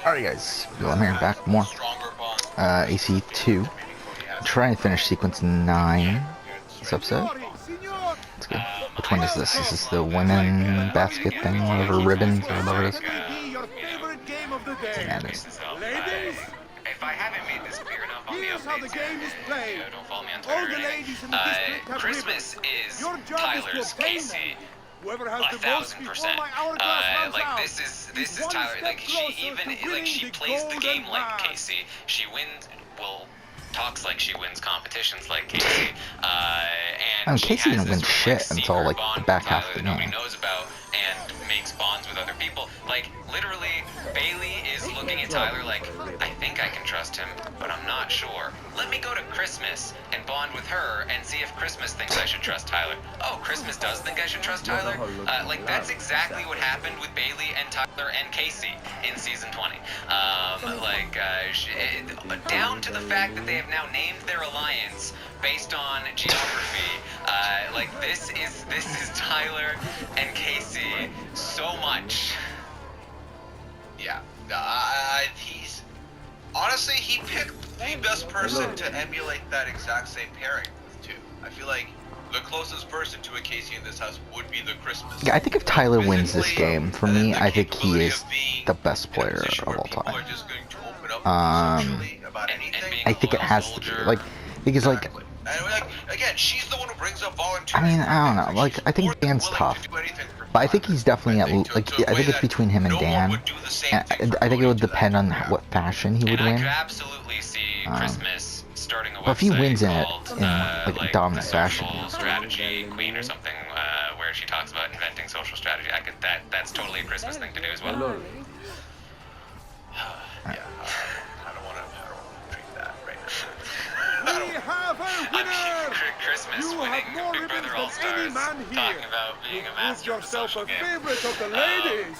Alright guys, I'm here back with more AC2. I'm trying to finish sequence 9 this episode. Let's go. Which one is this? Is this the women basket thing, whatever, ribbons or whatever it is? Yeah, it is. If I haven't made this clear enough on the updates, don't follow me on Twitter or anything. Christmas is Tyler's Casey. 1000%. Like this is Tyler. Like she plays the game like Casey. She wins. Talks like she wins competitions like Casey. And Casey didn't win shit until like the back half of the game. Nobody knows about and makes bonds with other people. Like literally, Bailey is looking at Tyler like, I think I can trust him, but I'm not sure. Let me go to Christmas and bond with her and see if Christmas thinks I should trust Tyler. Oh, Christmas does think I should trust Tyler? Like that's exactly what happened with Bailey and Tyler and Casey in season 20. Down to the fact that they have now named their alliance based on geography. Like this is Tyler and Casey so much. Yeah, he's honestly he picked the best person to emulate that exact same pairing with too. I feel like the closest person to a Casey in this house would be the Christmas. Yeah, I think if Tyler wins this game, for me, I think he is the best player of all time. I think it has to be, like, because like, again, she's the one who brings up volunteering. I mean, I don't know, like, I think Dan's tough, but I think he's definitely at, like, I think it's between him and Dan, and I think it would depend on what fashion he would win. I could absolutely see Christmas starting a website but if he wins it called, in like a dominant fashion, Social Strategy Queen or something, where she talks about inventing social strategy, that's totally a Christmas thing to do as well. Yeah, I don't want to treat that right now. I mean, Christmas winning Big Brother All-Stars, talking about being a master of the social game.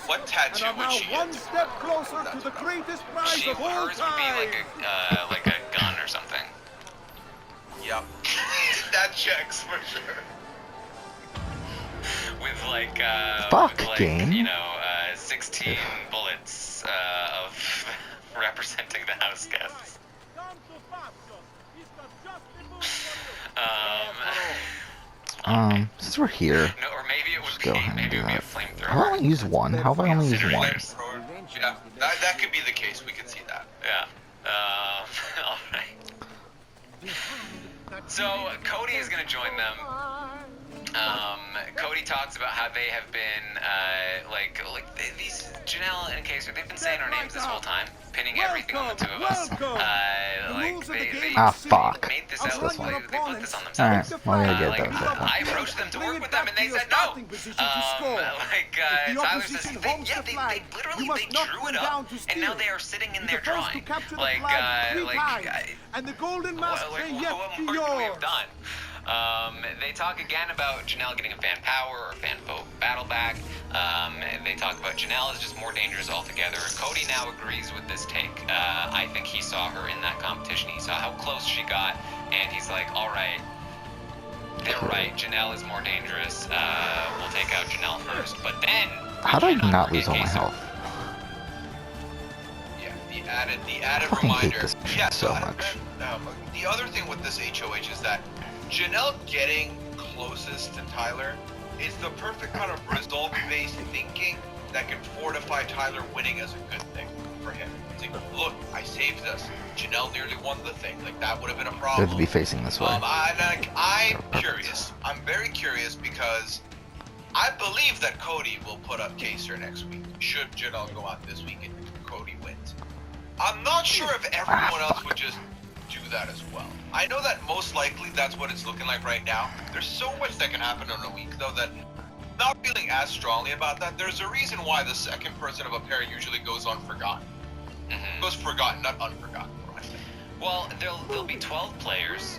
What tattoo would she one step closer to the greatest prize of all Hers would be like a gun or something. Yep. That checks for sure. With like, game. you know, 16 bullets of representing the house guests. Since we're here, No, or maybe it would go be, ahead and maybe do it would be a that. flamethrower. How about I only use one? How about I only use one? Yeah, that could be the case. We could see that. Yeah. Alright. So, Cody is going to join them. Cody talks about how they have been, these Janelle and Casey, they've been saying our names this whole time, pinning everything on the two of us. Ah, fuck. Made this What's out, this one? they put this on themselves. Alright, well, I gotta get that. I approached them to work with them and they said no. Tyler says, they literally drew it up and now they are sitting in their drawing. And the golden mask what more could we have done? They talk again about Janelle getting a fan power or fan vote battle back. They talk about Janelle is just more dangerous altogether. Cody now agrees with this take. I think he saw her in that competition. He saw how close she got, and he's like, all right, they're right. Janelle is more dangerous. We'll take out Janelle first. But then, how do I not lose all my health? Yeah, the added I fucking reminder. hate this Yeah, so much. The other thing with this HOH is that Janelle getting closest to Tyler is the perfect kind of result-based thinking that can fortify Tyler winning as a good thing for him. It's like, look, I saved us. Janelle nearly won the thing. Like, that would have been a They problem. have to be facing this way. I'm curious. I'm very curious because I believe that Cody will put up Kaser next week. Should Janelle go out this week and Cody wins. I'm not sure if everyone else would just do that as well. I know that most likely that's what it's looking like right now. There's so much that can happen in a week though that I'm not feeling as strongly about that. There's a reason why the second person of a pair usually goes unforgotten. Goes forgotten, not unforgotten. Well, there'll be 12 players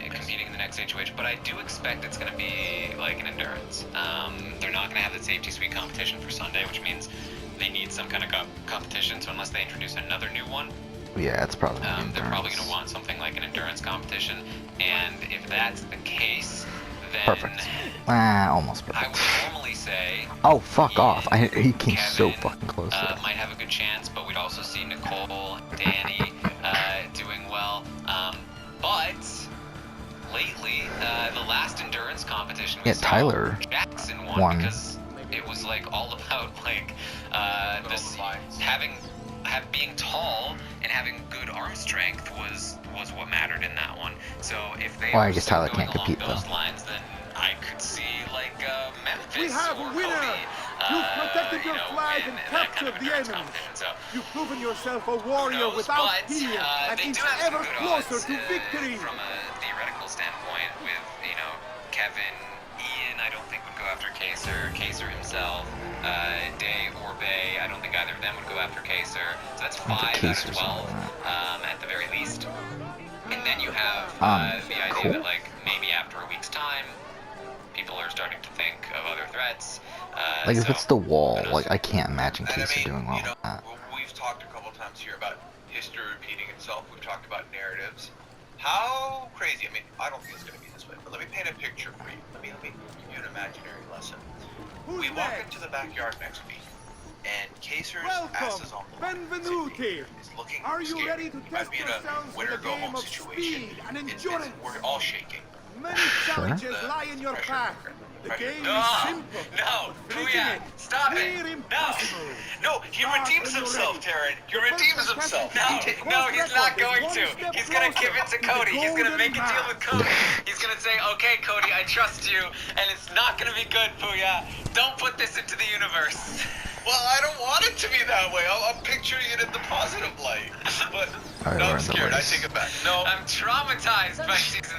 competing in the next HOH, but I do expect it's going to be like an endurance. They're not going to have the safety suite competition for Sunday, which means they need some kind of competition. So unless they introduce another new one, Yeah, it's probably they're probably going to want something like an endurance competition. And if that's the case, then perfect. Almost I perfect. would normally say, Oh, fuck off. He came so fucking close to it. might have a good chance, but we'd also also see Nicole, Danny doing well. But lately, the last endurance competition we saw, Tyler Jackson won. because it was like all about like this being tall and having good arm strength was what mattered in that one. So if they Well, I were guess still Tyler going can't along compete, those though. lines, then I could see like Memphis We have or a winner. Cody, You've protected your flag win and that kind of captured the endurance enemy. competition. So You've proven yourself a who warrior knows? without But fear and they inch do have some ever good closer odds to victory. from a theoretical standpoint with Kevin. Ian, I don't think would go after Kaser himself. Day or Bay, I don't think either of them would go after Kaser. So that's 5 out of Kaser's 12 on at the very least. And then you have the idea cool. that like maybe after a week's time, people are starting to think of other threats. Like, if so, it's the wall, who knows? like, I can't imagine And I Kaser mean, doing well you know, with that. we've talked a couple times here about history repeating itself. We've talked about narratives. How crazy? I mean, I don't think it's going to be this way, but let me paint a picture for you. Let me give you an imaginary lesson. Who's We walk next? into the backyard next week, and Kaser's Welcome, ass is on the line. benvenuti. Is looking Are you scared. ready to He might test be in yourselves a with a winner-go-home game of situation. speed and It's- endurance? we're all shaking. Many challenges lie in your path. The game is simple. No, but breaking Booyah, it, stop it. near impossible. No, he Start redeems when you're himself, ready. Taryn. He The first redeems contestant himself. No, to beat the no, course he's not record is going one to. step He's gonna give it closer to the Cody. He's gonna golden make a deal path. with Cody. He's gonna say, okay, Cody, I trust you, and it's not gonna be good, Booyah. Don't put this into the universe. Well, I don't want it to be that way. I'm picturing it in the positive light. But Alright, no, we're I'm in the scared. I race. take it back. No, I'm traumatized by season.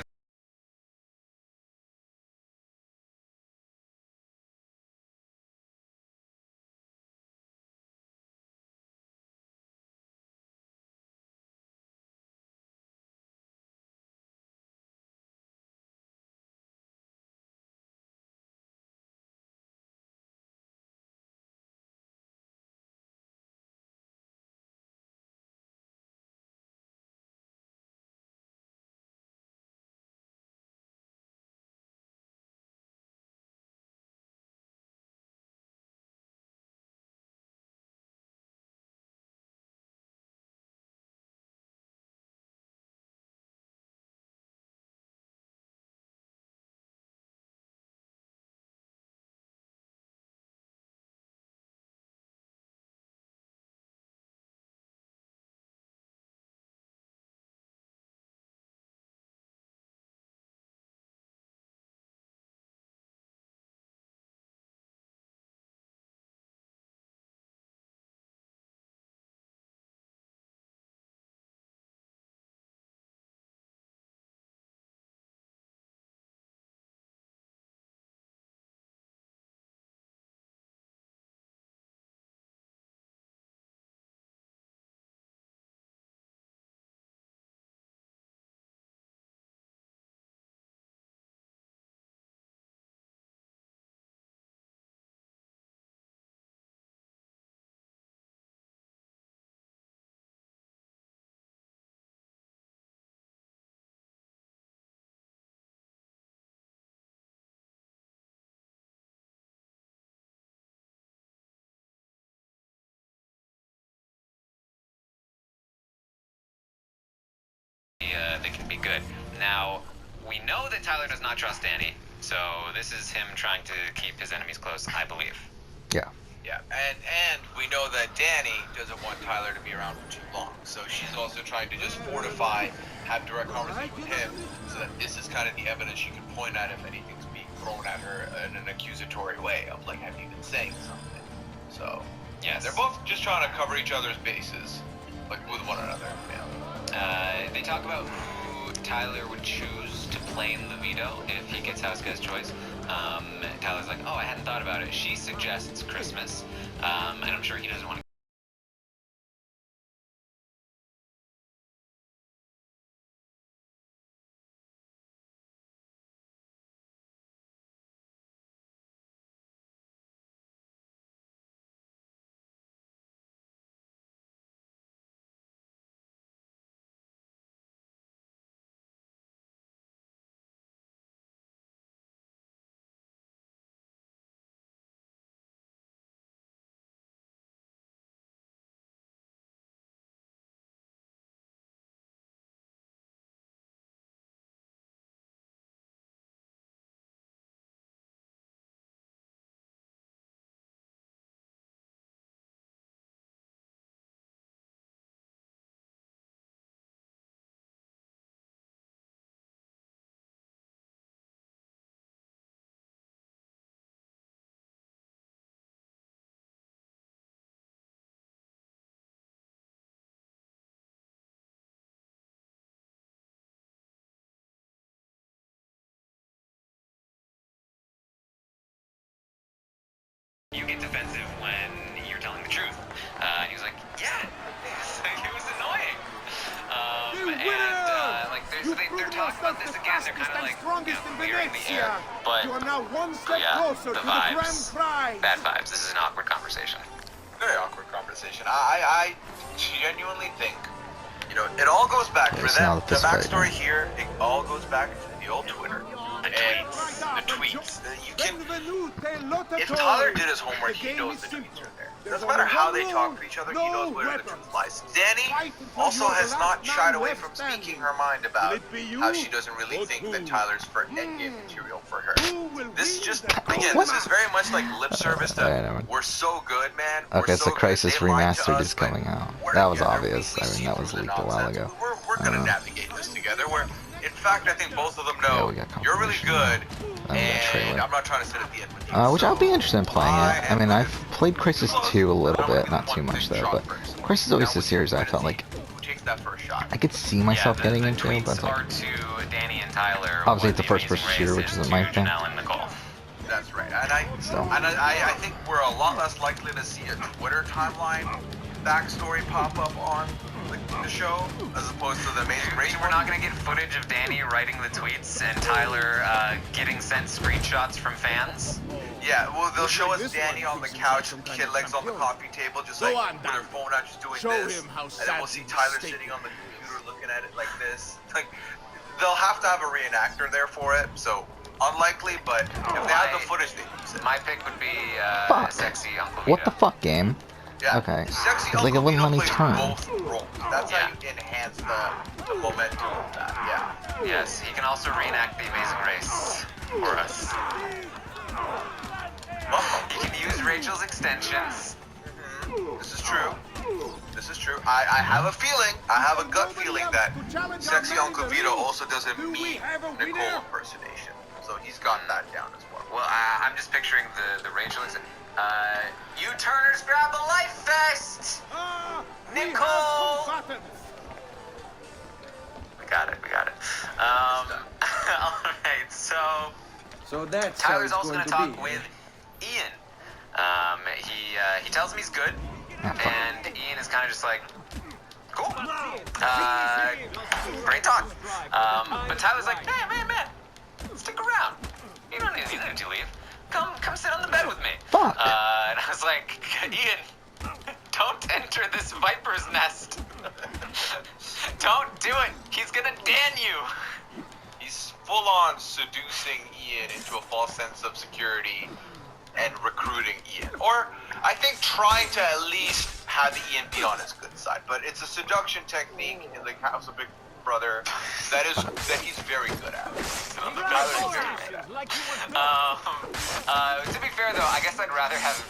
They can be good. Now, we know that Tyler does not trust Danny, so this is him trying to keep his enemies close, I believe. Yeah. yeah, and we know that Danny doesn't want Tyler to be around for too long. So she's also trying to just fortify, have direct conversation with him, so that this is kind of the evidence she can point at if anything's being thrown at her in an accusatory way of like, have you been saying something? So Yes. they're both just trying to cover each other's bases, like with one another. Yeah. They talk about who Tyler would choose to play in the veto if he gets house guest choice. Tyler's like, oh, I hadn't thought about it. She suggests Christmas, and I'm sure he doesn't want to clearing the air. But You are now one step yeah, closer the to the grand vibes, prize. bad vibes. This is an awkward conversation. Very awkward conversation. I genuinely think, you know, it all goes back for It's them. not The this fight, backstory no. here, it all goes back to the old Twitter. The And tweets. the tweets. You can, Benvenute, lottatore. if Tyler did his homework, The he game knows is the simple. tweets are there. There's Doesn't matter only how one they rule, talk to each other, he no knows where the weapons. truth lies. Danny Fight until also you are the has not last shied man away left from standing. speaking her mind about Will it be you how she doesn't really or think who? that Tyler's for endgame material for her. Who will This win just, that again, What? this is very much like lip service to, I know. we're so good, man. Okay, We're so so good. Crisis They lied to Remastered us, is but coming out. we're That was together. obvious. We I mean, see that was through the leaked a while nonsense. ago. We're gonna navigate this together. In fact, I think both of them know Yeah, we got you're really good, confirmation. That and trailer. I'm not trying to sit at the end with you. Which I'll be interested in playing it. I mean, I am I've played Crisis 2 a little I'm gonna bit, not get too one much big though, shot but first. Crisis is always Now a we series can I felt see like who takes that first shot. I could see myself yeah, getting the into it, but tweets it's like, are to Danny and Tyler. Obviously what it's the The first-person Amazing shooter, Race which is isn't my to thing. Janelle and Nicole. That's right, So. I think we're a lot less likely to see a Twitter timeline backstory pop up on the show as opposed to the Amazing Race. We're not gonna get footage of Danny writing the tweets and Tyler getting sent screenshots from fans. Yeah, well, they'll show us This Danny one on the thinks couch, himself some kid kind of legs on the champion. coffee table, just Go like on, with her Dan. phone out, just doing Show this. him how And then we'll sad see you Tyler stay. sitting on the computer looking at it like this. Like, they'll have to have a reenactor there for it, so unlikely, but if they have the footage, they use it. My pick would be Fuck. Sexy Uncle Vito. what the fuck, game? Yeah. Okay. Sexy It's like it Uncle wouldn't Vito let me plays turn. both roles. That's how you enhance the momentum of that. Yeah. Yes, he can also reenact The Amazing Race for us. He can use Rachel's extensions. This is true. This is true. I have a feeling, I have a gut feeling that Sexy Uncle Vito also does a mean Nicole impersonation. So he's got that down as well. Well, I'm just picturing the Rachel extension. You Turners grab a life vest! Nicole! We got it. Alright, so that's how Tyler's it's also going gonna to talk be. with Ian. He tells him he's good, and Ian is kind of just like, cool. Great talk. But Tyler's like, hey, man, stick around. You don't need to leave. Come sit on the bed with me. Fuck. And I was like, Ian, don't enter this viper's nest. Don't do it. He's gonna Dan you. He's full on seducing Ian into a false sense of security and recruiting Ian. Or I think trying to at least have Ian be on his good side. But it's a seduction technique in the House of Big Brother that he's very good at. Tyler's very good at. To be fair though, I guess I'd rather have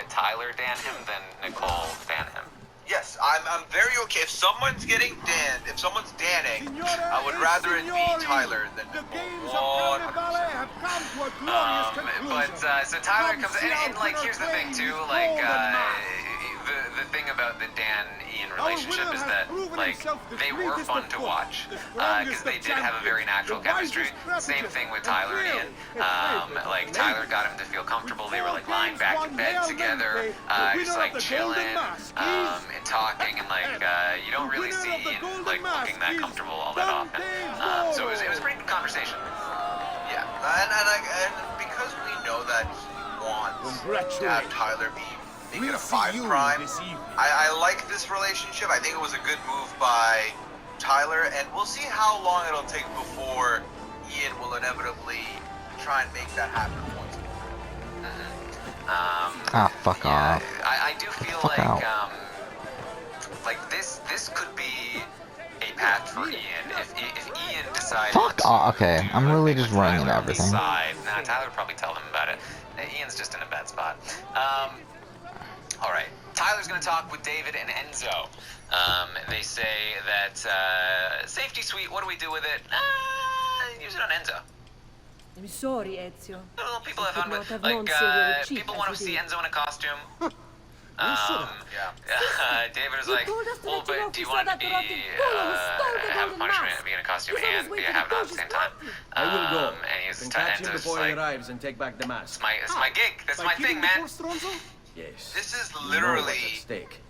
Tyler Dan him than Nicole Dan him. Yes, I'm very okay. If someone's getting Dan, if someone's danning, I would rather it be Tyler than The Nicole. games of Carnivale have come to a glorious conclusion. So Tyler comes in, and like here's the thing too, like the thing about the Dan Ian relationship is that like they were fun to watch because they did have a very natural chemistry. Same thing with Tyler and Ian. Like Tyler got him to feel comfortable. They were like lying back in bed together, just like chilling and talking, and like you don't really see Ian like looking that comfortable all that often. So it was a pretty good conversation. Yeah, and because we know that he wants to have Tyler make it a 5 prime, I like this relationship. I think it was a good move by Tyler, and we'll see how long it'll take before Ian will inevitably try and make that happen once again. Fuck off. I do feel Fuck like out. like this could be a path for Ian if Ian decides. Fuck off. Okay, I'm really just running into Tyler on the everything. side. Nah, Tyler would probably tell him about it. Ian's just in a bad spot. All right, Tyler's gonna talk with David and Enzo. They say that safety suite. What do we do with it? Use it on Enzo. I'm sorry, Ezio. Little people have I fun could with not have like known Silvio would cheat people as want he to see did. Enzo in a costume. Yeah. David was You like, told us to well, let you know but do you if you want saw to be that rotten bull who stole the have a golden punishment mask. and be in a costume He's on his and way be to have it the on at the same time? Doge's I will go. And You he's can catch him Enzo's before he like, arrives and take back the mask. it's my gig. That's my thing, man. Yes. This is You know what's literally at stake.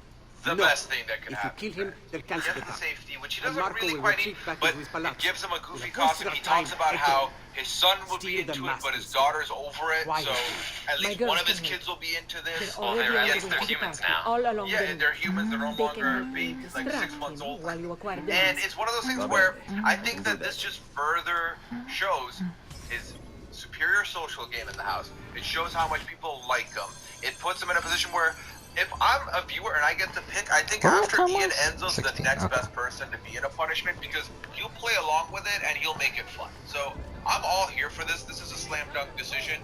the best thing that could If you happen. kill him, they'll He cancel has the the task. safety, which he And doesn't Marco really will quite retreat need, back but into his it palazzo. gives him a goofy With a costume. He monster talks time about again. how his son would be Steal the into it, but his masters. daughter's over it, Quiet. so at My least girls one of his can help. kids will be into They're this. Well, already they're- at on least the they're way to humans party, now. all along Yeah, the they're route. humans. They're no They longer can babies, like 6 distract months him old. while you acquire the And lands. it's one of those things where I think that this just further shows his superior social game in the house. It shows how much people like him. It puts him in a position where if I'm a viewer and I get to pick, I think What after time Ian was? Enzo's the 16, next okay. best person to be in a punishment because he'll play along with it and he'll make it fun. So I'm all here for this. This is a slam dunk decision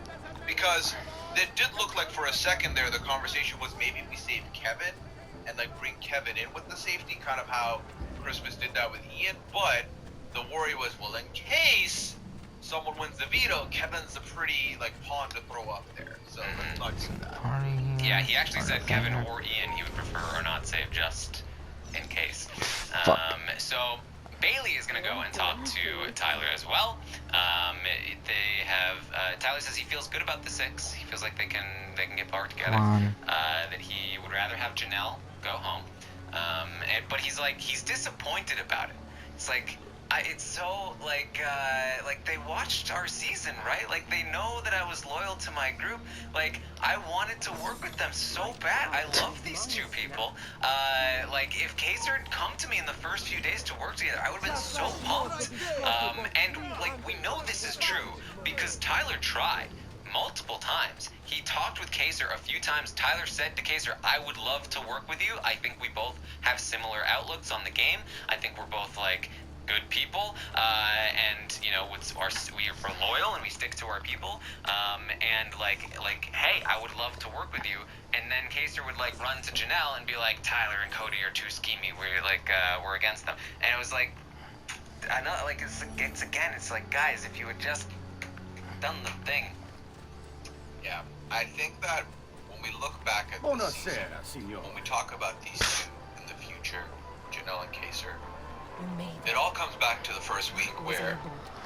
because it did look like for a second there the conversation was maybe we save Kevin and like bring Kevin in with the safety, kind of how Christmas did that with Ian. But the worry was, well, in case someone wins the veto, Kevin's a pretty like pawn to throw up there. So let's not do that. Party. Yeah, he actually said Kevin Party. or Ian he would prefer or not save just in case. Fuck. So Bailey is gonna go and talk to Tyler as well. They have Tyler says he feels good about the 6. He feels like they can get parked together. Come on. That he would rather have Janelle go home. But he's disappointed about it. It's like it's so like they watched our season, right? Like they know that I was loyal to my group. Like I wanted to work with them so bad. I love these two people. Like if Kaser had come to me in the first few days to work together, I would have been so pumped. And like we know this is true because Tyler tried multiple times. He talked with Kaser a few times. Tyler said to Kaser, I would love to work with you. I think we both have similar outlooks on the game. I think we're both like good people, and you know, we're loyal and we stick to our people. And like, hey, I would love to work with you. And then Kaser would like run to Janelle and be like, Tyler and Cody are too schemy. We're against them. And it was like, I know, like it's like, guys, if you had just done the thing. Yeah, I think that when we look back at this season, Buonasera, signore. when we talk about these two in the future, Janelle and Kaser, You made it all comes back to the first week where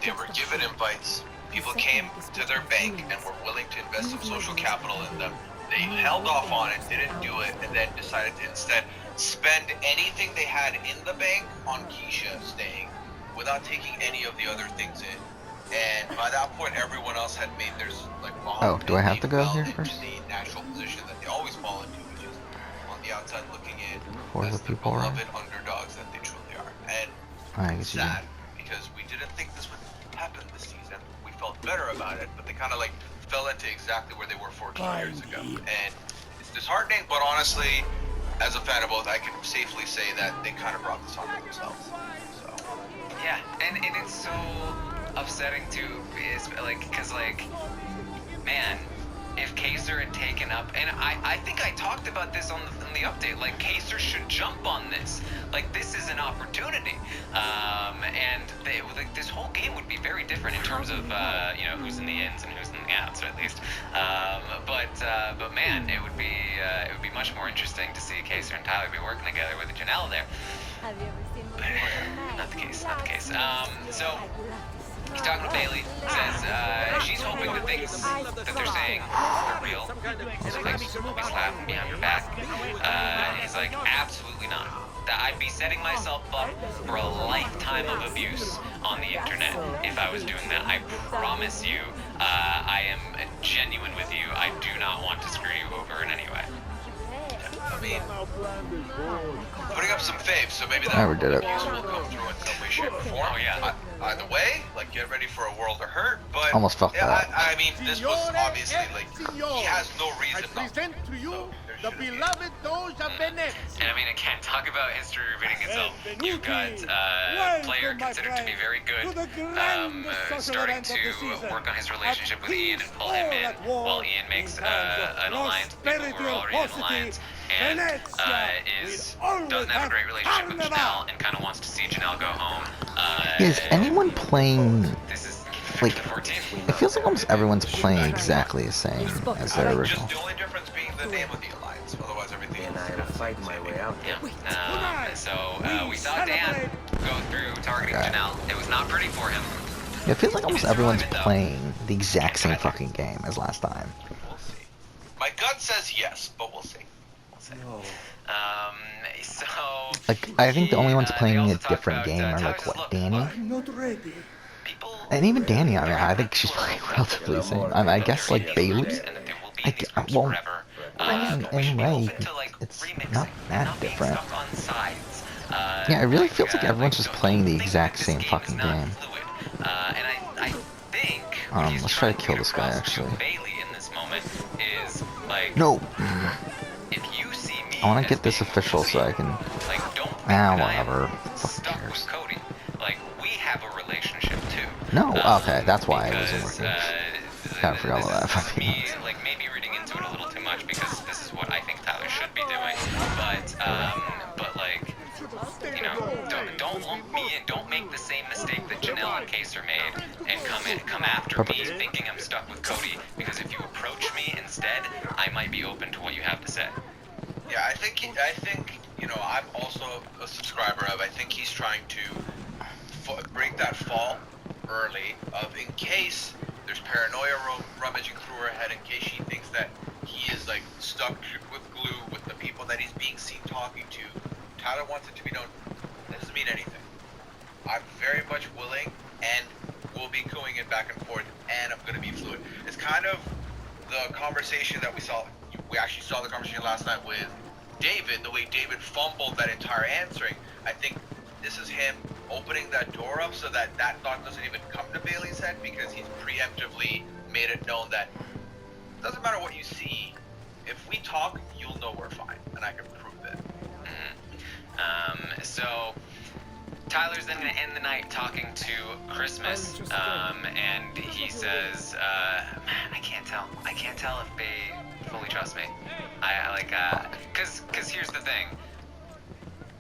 they were given invites. People came to their bank and were willing to invest some social capital in them. They held off on it, didn't do it, and then decided to instead spend anything they had in the bank on Keisha staying without taking any of the other things in. And by that point, everyone else had made their like wrong. Oh, do I have to go fell here into first? the natural position that they always fall into, which is on the outside looking in For as the people around. beloved underdogs that they truly are. And I guess you do. sad because we didn't think this would happen this season. We felt better about it, but they kind of like fell into exactly where they were 14 years ago. And it's disheartening, but honestly, as a fan of both, I can safely say that they kind of brought this on themselves. So. Yeah, and it's so upsetting too, is like, cause like, man, if Kaser had taken up, and I think I talked about this on the update, like Kaser should jump on this. Like this is an opportunity, and like this whole game would be very different in terms of you know, who's in the ins and who's in the outs, at least. But man, it would be much more interesting to see Kaser and Tyler be working together with Janelle there. Have you ever seen Not the case, not the case. So he's talking to Bailey, says she's hoping the things that they're saying are real. So like, will be slapping behind your back. And he's like, absolutely not. That I'd be setting myself up for a lifetime of abuse on the internet if I was doing that. I promise you, I am genuine with you. I do not want to screw you over in any way. I mean, putting up some faves, so maybe that Never did it. abuse will come through in some way, shape, or form. Oh, yeah. Either way, like get ready for a world of hurt. But Almost felt yeah, that. I mean, this was Signore obviously e like signori, he has no I reason not to. present to you So there the shouldn't be. beloved Doge of Venezia. And I mean, again, talk about history repeating itself. Benvenuti. You've got a Welcome, player my considered to be friend, very good, to the grandest social starting event of the to season. work on his relationship At with Ian and peace pull him or in, at war, while Ian makes in times of an alliance with people who are already in an alliance, and doesn't have a great relationship with Janelle, and kind of wants to see Janelle go home. Is anyone playing? This is Like, the 14th. it feels like almost everyone's playing exactly the same as their original. Just the only difference being the name of the alliance. Otherwise, everything And else. I'll fight my way out. Yeah. So we saw Dan go through targeting Okay. Janelle. It was not pretty for him. It feels like almost everyone's playing the exact same fucking game as last time. We'll see. My gut says yes, but we'll see. We'll see. Like, I think the only ones They playing also a talk different about, game are Tyler like, says, what, "Look, Danny? I'm not ready. people And even Danny, I mean, I think she's playing relatively the same. I mean, I guess, like, Bailey? and that they will be I in these g- groups well, forever. I mean, But we in should a be way, open to like it's remixing, not that not being different. stuck on sides. Yeah, it really feels like Like, everyone's just don't playing the think exact that this same game is fucking not game. fluid. And I think what he's Let's try to trying kill get this guy, across actually. to Bailey in this moment is like, No! if you see me I want to as get this being official pussy, so I can... like, don't think that I am whatever. Fucking stuck with cares. Cody. Like, we have a relationship too. No, okay, that's why it wasn't Because, working. I forgot all that. This is me, like, maybe reading into it a little too much because this is what I think Tyler should be doing. But like, you know, don't lump me in. Don't make the same mistake that Janelle and Kaser made and come after me thinking I'm stuck with Cody. Because if you approach me instead, I might be open to what you have to say. Yeah, I think you know, I'm also a subscriber of. I think he's trying to break that fall early of in case there's paranoia rummaging through her head, in case she thinks that he is like stuck with glue with the people that he's being seen talking to. Tyler wants it to be known. That doesn't mean anything. I'm very much willing, and we'll be going it back and forth, and I'm going to be fluid. It's kind of the conversation that we saw. We actually saw the conversation last night with David, the way David fumbled that entire answering. I think this is him opening that door up so that that thought doesn't even come to Bailey's head, because he's preemptively made it known that it doesn't matter what you see. If we talk, you'll know we're fine, and I can prove it. So Tyler's then going to end the night talking to Christmas, and he says, man, I can't tell if they fully trust me. I like, cause here's the thing.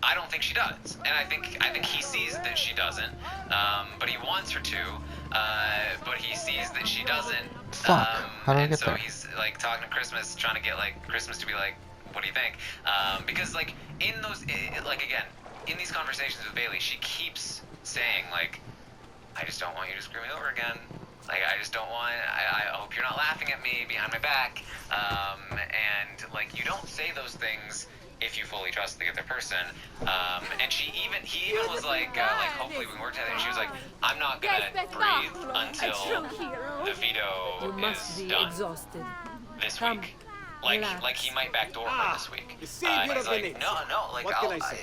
I don't think she does, and I think he sees that she doesn't, but he wants her to, but he sees that she doesn't. Fuck, how do I get so there? he's like talking to Christmas, trying to get like Christmas to be like, what do you think? Because like in those, like again, in these conversations with Bailey, she keeps saying like, I just don't want you to screw me over again. Like, I just don't want, I hope you're not laughing at me behind my back. And like, you don't say those things if you fully trust the other person. And he even was like hopefully we can work together. And she was like, I'm not gonna breathe until the veto is done this week. Like he might backdoor her this week. The savior He's of like, Venice. no, like What can I say?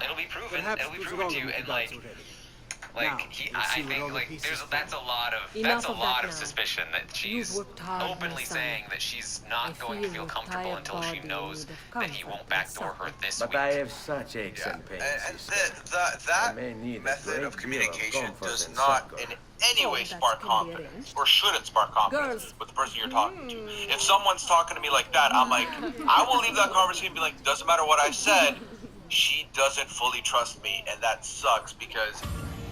it'll be proven. Perhaps It'll be it was proven wrong to you. with And the like, gods already. like Now, he, we'll I see where all think the like pieces that's a lot Enough of of that now. suspicion that she's worked hard, my openly son. saying that she's not going to feel feel your comfortable tired until she body knows would that he comfort won't and backdoor her supper. this But week. I have such aches Yeah, and pains. and sister. I that may need a method great of deal communication comfort does and not succor. in any Oh, way that spark can be confidence, arranged. or shouldn't spark confidence Girls. with the person you're talking to. If someone's talking to me like that, I'm like, I will leave that conversation and be like, doesn't matter what I said, she doesn't fully trust me, and that sucks because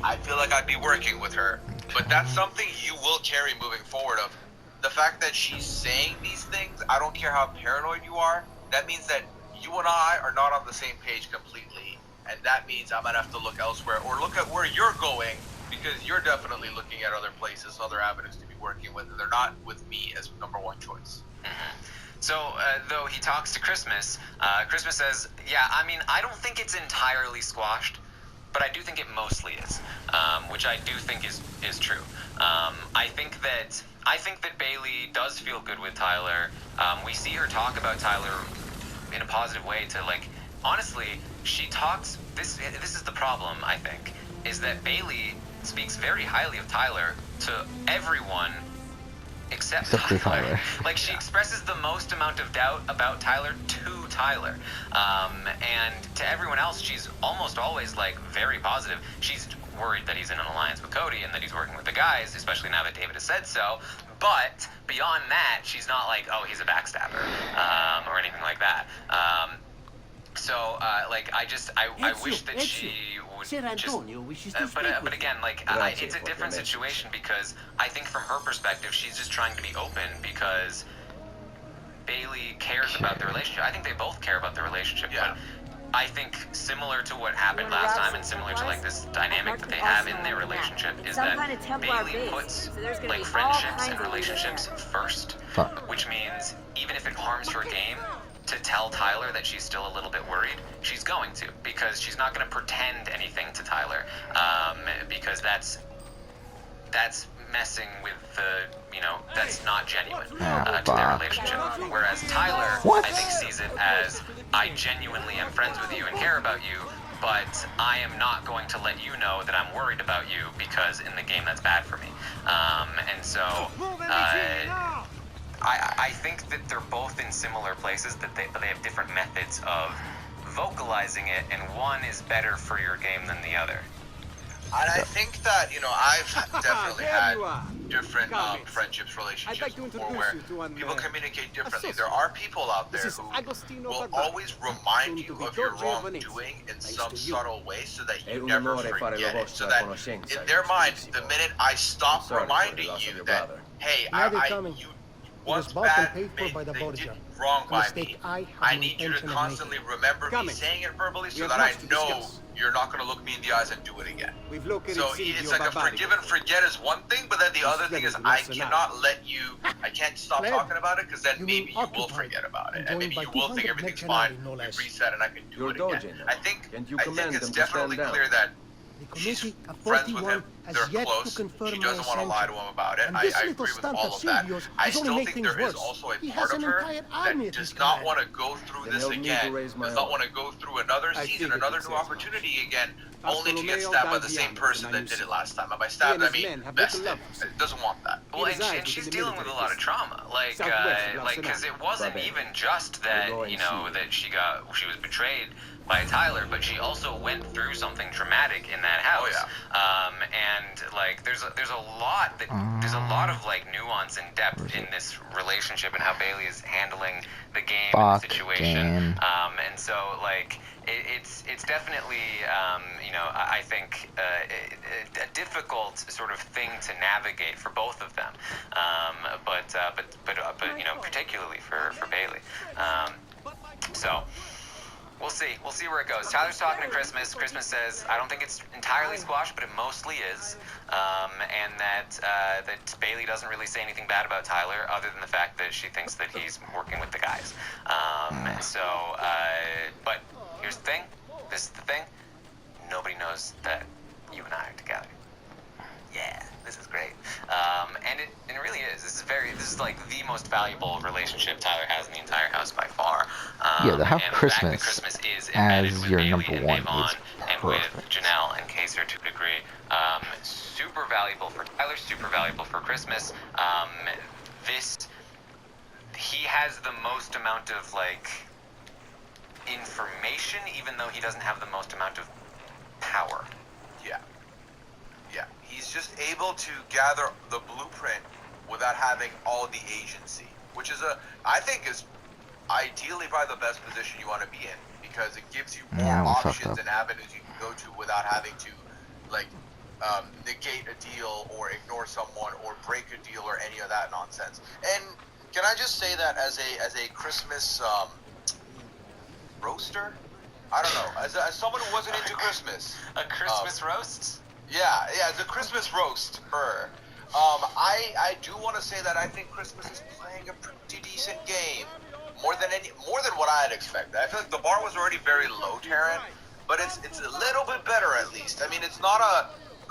I feel like I'd be working with her. But that's something you will carry moving forward. Of the fact that she's saying these things, I don't care how paranoid you are, that means that you and I are not on the same page completely, and that means I might have to look elsewhere or look at where you're going, because you're definitely looking at other places, other avenues to be working with, and they're not with me as number one choice. So, though he talks to Christmas, Christmas says, yeah, I mean, I don't think it's entirely squashed, but I do think it mostly is, which I do think is true. I think that Bailey does feel good with Tyler. We see her talk about Tyler in a positive way to, like, honestly, she talks, this is the problem, I think, is that Bailey speaks very highly of Tyler to everyone except for Tyler. Like, she expresses the most amount of doubt about Tyler to Tyler. And to everyone else, she's almost always, like, very positive. She's worried that he's in an alliance with Cody and that he's working with the guys, especially now that David has said so. But beyond that, she's not like, oh, he's a backstabber, or anything like that. Like, I wish that she would Ser just... Antonio wishes to speak But with again, like, Grazie it's a for different the message. situation, because I think from her perspective, she's just trying to be open because Bailey cares about the relationship. I think they both care about the relationship, Yeah. but I think similar to what happened last time and similar to, like, this dynamic that they have in their relationship is that Bailey puts, like, friendships and relationships first, Fuck. which means even if it harms her game to tell Tyler that she's still a little bit worried, she's going to, because because she's not going to pretend anything to Tyler, because that's messing with the, that's not genuine to their relationship. Whereas Tyler, I think, sees it as, I genuinely am friends with you and care about you, but I am not going to let you know that I'm worried about you because in the game that's bad for me. And so I think that they're both in similar places, but they have different methods of vocalizing it, and one is better for your game than the other. And I think that, I've definitely had different friendships, relationships before where people communicate differently. There are people out there who will always remind you of your wrongdoing in some subtle way so that you never forget it. So that in their mind, the minute I stop reminding you that, hey, you once bad, they did wrong by me, I need you to constantly remember me saying it verbally so that I know you're not going to look me in the eyes and do it again. So it's like a forgive and forget is one thing, but then the other thing is I cannot let you, I can't stop talking about it because then maybe you will forget about it. And maybe you will think everything's fine, we reset and I can do it again. I think it's definitely clear that she's friends with him, they're close, she doesn't want to lie to him about it, I agree with all of that. I still think there is also a part of her that does not want to go through this again, does not want to go through another season, another new opportunity again, only to get stabbed by the same person that did it last time. And by stabbed, I mean bested. It doesn't want that. Well, and she's dealing with a lot of trauma, because it wasn't even just that, that she was betrayed by Tyler, but she also went through something traumatic in that house. Oh, yeah. And there's a lot of nuance and depth in this relationship and how Bailey is handling the game and the situation. And so it's definitely I think a difficult sort of thing to navigate for both of them. But particularly for Bailey. So. We'll see where it goes. Tyler's talking to Christmas. Christmas says, I don't think it's entirely squashed, but it mostly is. And that Bailey doesn't really say anything bad about Tyler, other than the fact that she thinks that he's working with the guys. But here's the thing. This is the thing. Nobody knows that you and I are together. Yeah, this is great. And it really is. This is like the most valuable relationship Tyler has in the entire house by far. To have Christmas, is as your Bailey number and one Devon is and perfect. with Janelle and Kaiser to a degree. Super valuable for Tyler, super valuable for Christmas. He has the most amount of information, even though he doesn't have the most amount of power. Yeah, he's just able to gather the blueprint without having all the agency, which is I think is ideally probably the best position you want to be in, because it gives you more options and avenues you can go to without having to negate a deal or ignore someone or break a deal or any of that nonsense. And can I just say that as a Christmas roaster? I don't know, as someone who wasn't into Christmas. A Christmas roast? Yeah, it's a Christmas roast. I do want to say that I think Christmas is playing a pretty decent game, more than what I had expected. I feel like the bar was already very low, Taryn, but it's a little bit better at least. I mean, it's not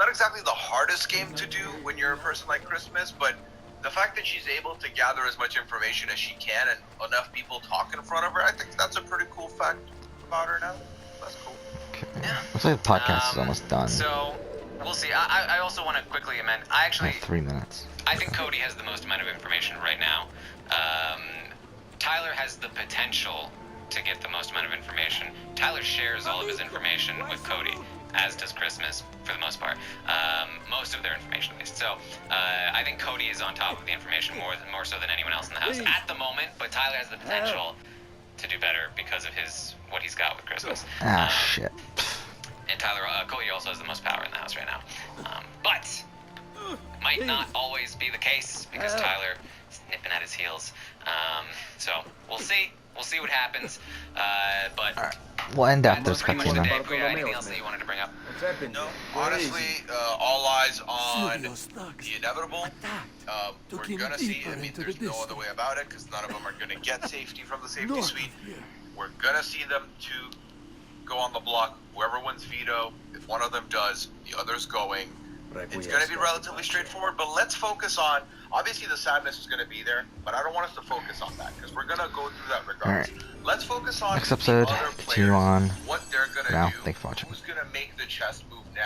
exactly the hardest game to do when you're a person like Christmas, but the fact that she's able to gather as much information as she can and enough people talk in front of her, I think that's a pretty cool fact about her now. That's cool. Yeah. Looks like the podcast is almost done. So we'll see. I also want to quickly amend. I actually 3 minutes. I think Cody has the most amount of information right now. Tyler has the potential to get the most amount of information. Tyler shares all of his information with Cody, as does Christmas for the most part. Most of their information, at least. So I think Cody is on top of the information more so than anyone else in the house at the moment. But Tyler has the potential to do better because of what he's got with Christmas. Shit. And Cody also has the most power in the house right now. But might not always be the case because Tyler is nipping at his heels. So we'll see. We'll see what happens. But all right. We'll end after this pretty much the cutscene. day for you. Anything else that you wanted to bring up? No, honestly, all eyes on the inevitable. We're gonna see. I mean, there's no other way about it because none of them are gonna get safety from the safety suite. We're gonna see them to go on the block. Whoever wins veto, if one of them does, the other's going. It's going to be relatively straightforward, but let's focus on, obviously the sadness is going to be there, but I don't want us to focus on that, because we're going to go through that regardless. Alright. Let's focus on Next episode, the other continue players, on. what they're going to Now, do, thanks for watching. who's going to make the chess move next.